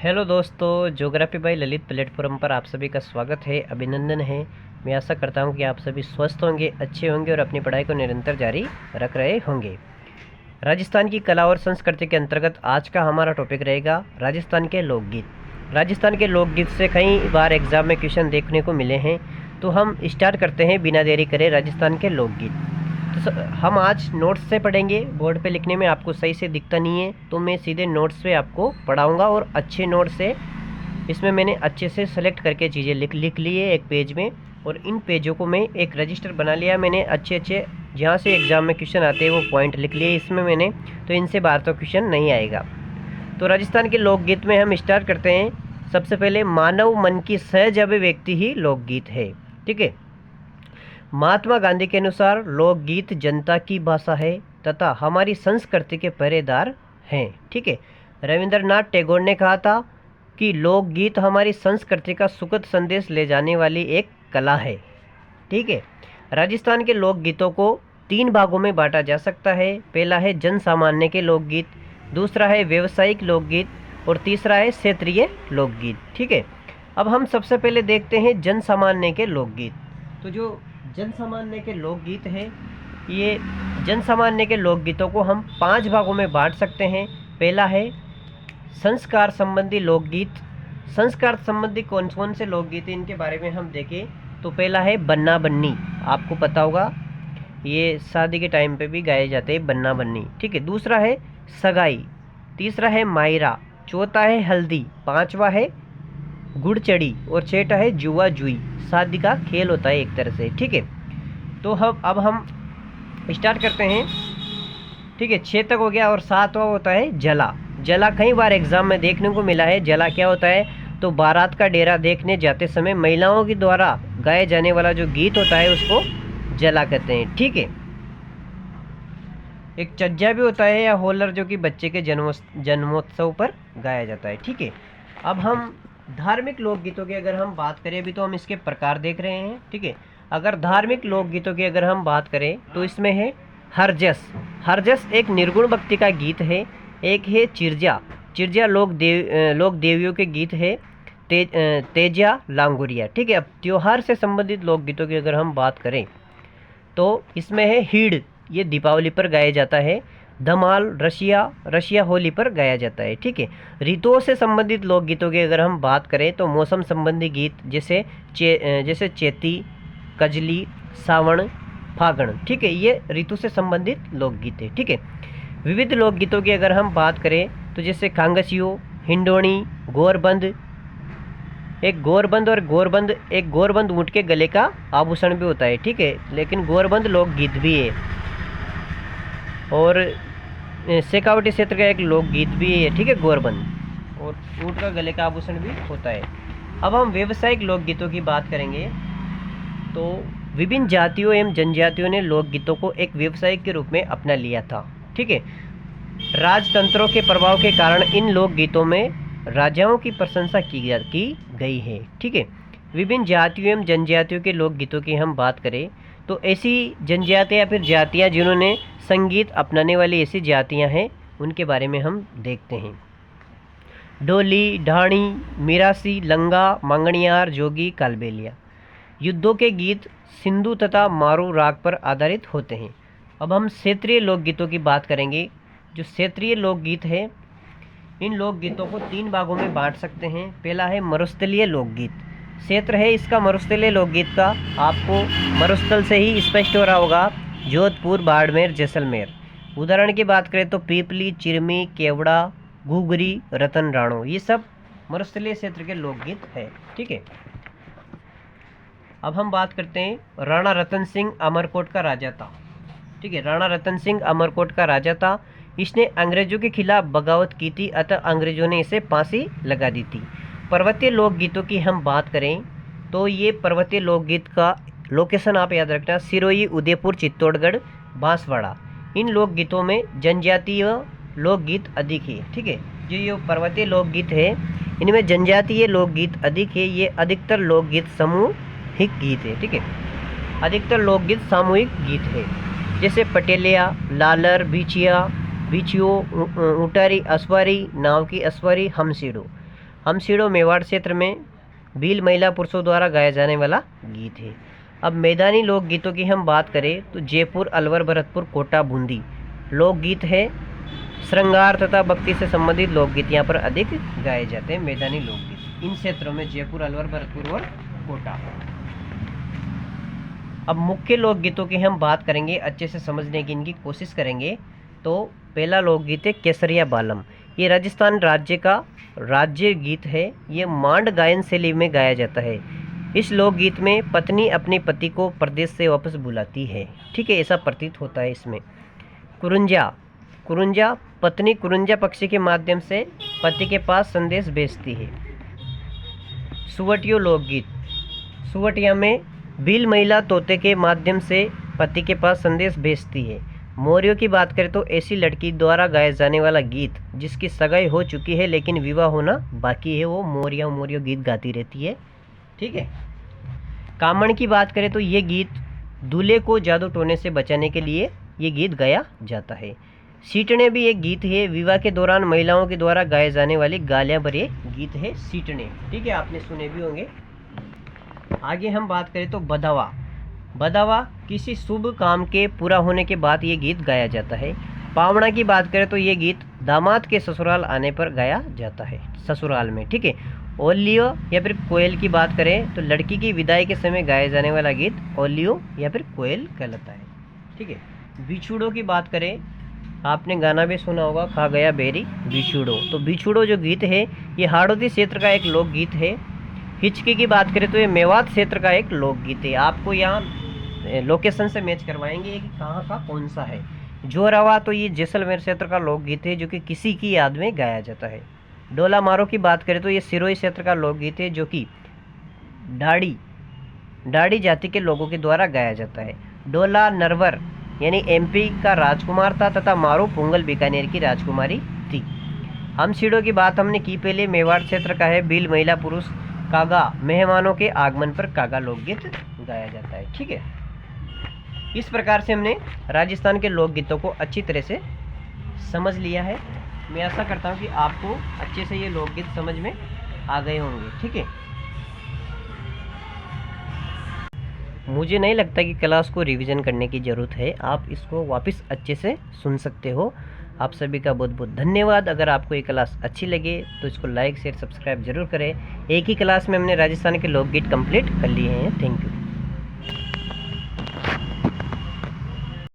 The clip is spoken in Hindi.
हेलो दोस्तों, ज्योग्राफी बाय ललित प्लेटफॉर्म पर आप सभी का स्वागत है, अभिनंदन है। मैं आशा करता हूं कि आप सभी स्वस्थ होंगे, अच्छे होंगे और अपनी पढ़ाई को निरंतर जारी रख रहे होंगे। राजस्थान की कला और संस्कृति के अंतर्गत आज का हमारा टॉपिक रहेगा राजस्थान के लोकगीत। राजस्थान के लोकगीत से कई बार एग्जाम में क्वेश्चन देखने को मिले हैं, तो हम स्टार्ट करते हैं बिना देरी करे राजस्थान के लोकगीत। तो हम आज नोट्स से पढ़ेंगे। बोर्ड पे लिखने में आपको सही से दिखता नहीं है, तो मैं सीधे नोट्स पे आपको पढ़ाऊँगा और अच्छे नोट्स से इसमें मैंने अच्छे से सेलेक्ट करके चीज़ें लिख ली है एक पेज में, और इन पेजों को मैं एक रजिस्टर बना लिया मैंने। अच्छे जहाँ से एग्ज़ाम में क्वेश्चन आते हैं वो पॉइंट लिख लिए इसमें मैंने, तो इनसे बाहर तो क्वेश्चन नहीं आएगा। तो राजस्थान के लोकगीत में हम स्टार्ट करते हैं। सबसे पहले, मानव मन की सहज अभिव्यक्ति ही लोकगीत है। ठीक है। महात्मा गांधी के अनुसार लोकगीत जनता की भाषा है तथा हमारी संस्कृति के पहरेदार हैं। ठीक है। रविंद्रनाथ टैगोर ने कहा था कि लोकगीत हमारी संस्कृति का सुखद संदेश ले जाने वाली एक कला है। ठीक है। राजस्थान के लोकगीतों को 3 भागों में बांटा जा सकता है। पहला है जन सामान्य के लोकगीत, दूसरा है व्यावसायिक लोकगीत और तीसरा है क्षेत्रीय लोकगीत। ठीक है। अब हम सबसे पहले देखते हैं जन सामान्य के लोकगीत। तो जो जन सामान्य के लोकगीत हैं, ये जन सामान्य के लोकगीतों को हम 5 भागों में बांट सकते हैं। पहला है संस्कार संबंधी लोकगीत। संस्कार संबंधी कौन कौन से लोकगीत हैं, इनके बारे में हम देखें तो पहला है बन्ना बन्नी। आपको पता होगा, ये शादी के टाइम पे भी गाए जाते हैं बन्ना बन्नी। ठीक है। दूसरा है सगाई, तीसरा है मायरा, चौथा है हल्दी, पांचवा है गुड़चड़ी और छठा है जुआ जुई। शादी का खेल होता है एक तरह से। ठीक है। तो अब हम स्टार्ट करते हैं। ठीक है। 6 तक हो गया और 7वां होता है जला। जला कई बार एग्जाम में देखने को मिला है। जला क्या होता है, तो बारात का डेरा देखने जाते समय महिलाओं के द्वारा गाए जाने वाला जो गीत होता है उसको जला कहते हैं। ठीक है। एक चज्जा भी होता है या होलर, जो कि बच्चे के जन्मोत्सव पर गाया जाता है। ठीक है। अब हम धार्मिक लोकगीतों की अगर हम बात करें, अभी तो हम इसके प्रकार देख रहे हैं। ठीक है। अगर धार्मिक लोकगीतों की अगर हम बात करें तो इसमें है हरजस। हरजस एक निर्गुण भक्ति का गीत है। एक है चिरजा। चिरजा लोक देवियों के गीत है। तेजा लांगुरिया। ठीक है। अब त्योहार से संबंधित लोकगीतों की अगर हम बात करें तो इसमें है हीड़, ये दीपावली पर गाया जाता है। धमाल रशिया होली पर गाया जाता है। ठीक है। ऋतुओं से संबंधित लोकगीतों की अगर हम बात करें तो मौसम संबंधी गीत जैसे चैती, कजली, सावन, फागण। ठीक है। ये ऋतु से संबंधित लोकगीत है। ठीक है। विविध लोकगीतों की अगर हम बात करें तो जैसे खांगसियो, हिंडोनी, गोरबंद। एक गोरबंद ऊँट के गले का आभूषण भी होता है। ठीक है। लेकिन गोरबंद लोकगीत भी है। और शेखावटी क्षेत्र का एक लोकगीत भी है। ठीक है, गोरबंद, और ऊँट का गले का आभूषण भी होता है। अब हम व्यावसायिक लोकगीतों की बात करेंगे तो विभिन्न जातियों एवं जनजातियों ने लोकगीतों को एक व्यवसाय के रूप में अपना लिया था। ठीक है। राजतंत्रों के प्रभाव के कारण इन लोकगीतों में राजाओं की प्रशंसा की गई है। ठीक है। विभिन्न जातियों एवं जनजातियों के लोकगीतों की हम बात करें तो ऐसी जनजातियाँ या फिर जातियाँ जिन्होंने संगीत अपनाने वाली ऐसी जातियाँ हैं, उनके बारे में हम देखते हैं। डोली, ढाणी, मिरासी, लंगा, मांगणियार, जोगी, कालबेलिया। युद्धों के गीत सिंधु तथा मारू राग पर आधारित होते हैं। अब हम क्षेत्रीय लोकगीतों की बात करेंगे। जो क्षेत्रीय लोकगीत है, इन लोकगीतों को 3 भागों में बांट सकते हैं। पहला है मरुस्थलीय लोकगीत। क्षेत्र है इसका मरुस्थलीय लोकगीत का, आपको मरुस्थल से ही स्पष्ट हो रहा होगा, जोधपुर, बाड़मेर, जैसलमेर। उदाहरण की बात करें तो पीपली, चिरमी, केवड़ा, घुघरी, रतन राणो, ये सब मरुस्थलीय क्षेत्र के लोकगीत है। ठीक है। अब हम बात करते हैं राणा रतन सिंह अमरकोट का राजा था। ठीक है। राणा रतन सिंह अमरकोट का राजा था। इसने अंग्रेजों के खिलाफ बगावत की थी, अतः अंग्रेजों ने इसे फांसी लगा दी थी। पर्वतीय लोकगीतों की हम बात करें तो ये पर्वतीय लोकगीत का लोकेशन आप याद रखना, सिरोही, उदयपुर, चित्तौड़गढ़, बांसवाड़ा। इन लोकगीतों में जनजातीय लोकगीत अधिक है। ठीक है। जो ये पर्वतीय लोकगीत है, इनमें जनजातीय लोकगीत अधिक है। ये अधिकतर लोकगीत सामूहिक गीत है। ठीक है। अधिकतर लोकगीत सामूहिक गीत है, जैसे पटेलिया, लालर, बिछियो, उटारी, असवारी, नाव की असवारी, हमसीड़ो। हमसीड़ो मेवाड़ क्षेत्र में भील महिला पुरुषों द्वारा गाया जाने वाला गीत है। अब मैदानी लोकगीतों की हम बात करें तो जयपुर, अलवर, भरतपुर, कोटा, बूंदी लोकगीत है। श्रृंगार तथा भक्ति से संबंधित लोकगीत यहाँ पर अधिक गाए जाते हैं। मैदानी लोकगीत इन क्षेत्रों में जयपुर, अलवर, भरतपुर और कोटा। अब मुख्य लोकगीतों की हम बात करेंगे, अच्छे से समझने की इनकी कोशिश करेंगे। तो पहला लोकगीत है केसरिया बालम। ये राजस्थान राज्य का राज्य गीत है। ये मांड गायन शैली में गाया जाता है। इस लोकगीत में पत्नी अपने पति को परदेश से वापस बुलाती है, ठीक है, ऐसा प्रतीत होता है इसमें। कुरुंजा, कुरुंजा पत्नी कुरुंजा पक्षी के माध्यम से पति के पास संदेश भेजती है। सुवटियो लोकगीत, सुवटिया में भील महिला तोते के माध्यम से पति के पास संदेश भेजती है। मोरियों की बात करें तो ऐसी लड़की द्वारा गाया जाने वाला गीत जिसकी सगाई हो चुकी है लेकिन विवाह होना बाकी है, वो मोरिया मोरियो गीत गाती रहती है, ठीक है। कामण की बात करें तो ये गीत दूल्हे को जादू टोने से बचाने के लिए ये गीत गाया जाता है। सीटने भी एक गीत है, विवाह के दौरान महिलाओं के द्वारा गाए जाने वाली गालियां भरे गीत है सीटने, ठीक है, आपने सुने भी होंगे। आगे हम बात करें तो बधावा, बधावा किसी शुभ काम के पूरा होने के बाद ये गीत गाया जाता है। पावड़ा की बात करें तो ये गीत दामाद के ससुराल आने पर गाया जाता है, ससुराल में, ठीक है। ओलियो या फिर कोयल की बात करें तो लड़की की विदाई के समय गाया जाने वाला गीत ओलियो या फिर कोयल कहलाता है, ठीक है। बिछुड़ो की बात करें, आपने गाना भी सुना होगा, खा गया बेरी बिछुड़ो। तो बिछुड़ो जो गीत है ये हाड़ौती क्षेत्र का एक लोकगीत है। हिचकी की बात करें तो ये मेवात क्षेत्र का एक लोकगीत है। आपको यहाँ लोकेशन से मैच करवाएंगे कि कहाँ का कौन सा है। जोरावा तो ये जैसलमेर क्षेत्र का लोकगीत है जो कि किसी की याद में गाया जाता है। डोला मारो की बात करें तो ये सिरोही क्षेत्र का लोकगीत है जो कि डाड़ी जाति के लोगों के द्वारा गाया जाता है। डोला नरवर यानी एमपी का राजकुमार था तथा मारो पुंगल बीकानेर की राजकुमारी थी। हमसीड़ो की बात हमने की पहले, मेवाड़ क्षेत्र का है। भील महिला पुरुष कागा, मेहमानों के आगमन पर कागा लोकगीत गाया जाता है, ठीक है। इस प्रकार से हमने राजस्थान के लोकगीतों को अच्छी तरह से समझ लिया है। मैं आशा करता हूँ कि आपको अच्छे से ये लोकगीत समझ में आ गए होंगे, ठीक है। मुझे नहीं लगता कि क्लास को रिवीजन करने की ज़रूरत है, आप इसको वापस अच्छे से सुन सकते हो। आप सभी का बहुत बहुत धन्यवाद। अगर आपको ये क्लास अच्छी लगे तो इसको लाइक शेयर सब्सक्राइब जरूर करें। एक ही क्लास में हमने राजस्थान के लोकगीत कंप्लीट कर लिए हैं। Thank you.